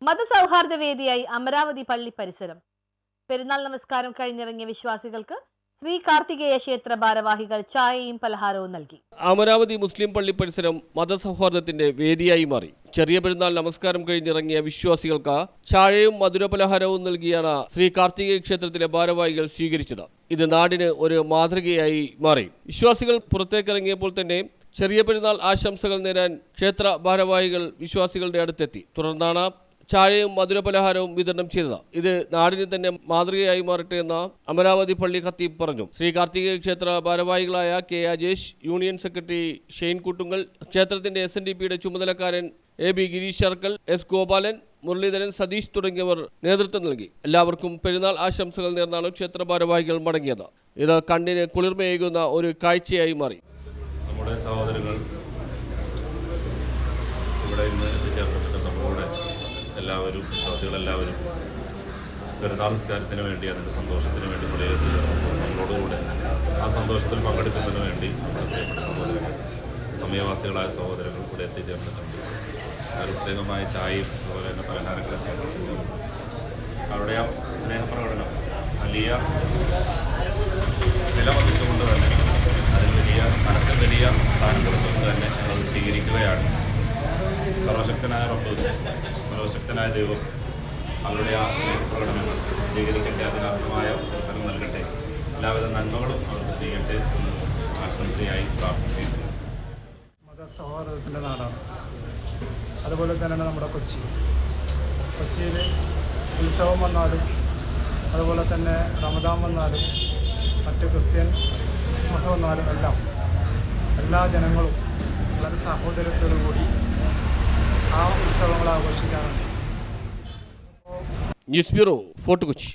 മതസൗഹാർദ്ദ വേദിയായി അമരാവതി പള്ളി പരിസരം. പെരുന്നാൾ നമസ്കാരം കഴിഞ്ഞിറങ്ങിയ വിശ്വാസികൾക്ക് ശ്രീ കാർത്തികേയ ക്ഷേത്ര ഭാരവാഹികൾ ചായയും പലഹാരവും നൽകി. അമരാവതി മുസ്ലിം പള്ളി പരിസരം മതസൗഹാർദ്ദത്തിന്റെ വേദിയായി മാറി. ചെറിയ പെരുന്നാൾ നമസ്കാരം കഴിഞ്ഞിറങ്ങിയ വിശ്വാസികൾക്ക് ചായയും മധുരപലഹാരവും നൽകിയാണ് ശ്രീ കാർത്തികേയ ക്ഷേത്രത്തിലെ ഭാരവാഹികൾ സ്വീകരിച്ചത്. ഇത് നാടിന് ഒരു മാതൃകയായി മാറി. വിശ്വാസികൾ പുറത്തേക്കിറങ്ങിയപ്പോൾ തന്നെ ചെറിയ പെരുന്നാൾ ആശംസകൾ നേരാൻ ക്ഷേത്ര ഭാരവാഹികൾ വിശ്വാസികളുടെ അടുത്തെത്തി. തുടർന്നാണ് ചായയും മധുരപലഹാരവും വിതരണം ചെയ്തത്. ഇത് നാടിന് തന്നെ മാതൃകയായി മാറട്ടെ എന്ന് അമരാവതി പള്ളി ഖത്തീബ് പറഞ്ഞു. ശ്രീ കാർത്തികേയ ക്ഷേത്ര ഭാരവാഹികളായ K Ajesh, union secretary Shane Kuttungal, ക്ഷേത്രത്തിന്റെ SNDPയുടെ ചുമതലക്കാരൻ AB ഗിരീഷ് ശർക്കൽ, S ഗോപാലൻ, മുരളീധരൻ, സതീഷ് തുടങ്ങിയവർ നേതൃത്വം നൽകി. എല്ലാവർക്കും പെരുന്നാൾ ആശംസകൾ നേർന്നാണ് ക്ഷേത്ര ഭാരവാഹികൾ മടങ്ങിയത്. ഇത് കണ്ണിന് കുളിർമയേകുന്ന ഒരു കാഴ്ചയായി മാറി. നമ്മുടെ സഹോദരങ്ങൾ ഇവിടെ ഇന്ന് എത്തിച്ചേർന്നിട്ട് നമ്മുടെ എല്ലാവരും വിശ്വാസികളെല്ലാവരും പെരുന്നാൾ നിസ്കാരത്തിന് വേണ്ടി അതിൻ്റെ സന്തോഷത്തിന് വേണ്ടി നമ്മളോടുകൂടെ ആ സന്തോഷത്തിൽ പങ്കെടുക്കുന്നതിന് വേണ്ടി നമ്മുടെ പ്രിയപ്പെട്ട സഹോദരങ്ങൾ, സമയവാസികളായ സഹോദരങ്ങൾ ഇവിടെ എത്തിച്ചേർന്നിട്ടുണ്ട്. അവർ പ്രത്യേകമായ ചായയും അതുപോലെ തന്നെ പലഹാരങ്ങളൊക്കെ അവരുടെ ആ സ്നേഹപ്രകടനം വലിയ വില വഹിച്ചുകൊണ്ട് തന്നെ അതിന് മനസ്സിൽ വലിയ സ്ഥാനം കൊടുത്തുകൊണ്ട് തന്നെ ഞങ്ങളത് സ്വീകരിക്കുകയാണ്. സർവശക്തനായ റബ്ബ്, സർവശക്തനായ ദൈവം അവരുടെ ആ സ്നേഹപ്രകടനങ്ങൾ സ്വീകരിക്കട്ടെ, അതിനർത്ഥമായ ഫലം നൽകട്ടെ, എല്ലാവിധ നന്മകളും അവർക്ക് ചെയ്യട്ടെ എന്ന് ആശംസയായി പ്രാർത്ഥിക്കുന്നു. മതസൗഹാർദ്ദത്തിൻ്റെ നാടാണ്. അതുപോലെ തന്നെയാണ് നമ്മുടെ കൊച്ചിയിൽ ഉത്സവം വന്നാലും അതുപോലെ തന്നെ റമദാൻ വന്നാലും മറ്റ് ക്രിസ്ത്യൻ ക്രിസ്മസ് വന്നാലും എല്ലാ ജനങ്ങളും വളരെ സഹോദരത്തോടു കൂടി ആ ഉത്സവങ്ങൾ ആഘോഷിക്കാറുണ്ട്. News bureau, fort Kochi.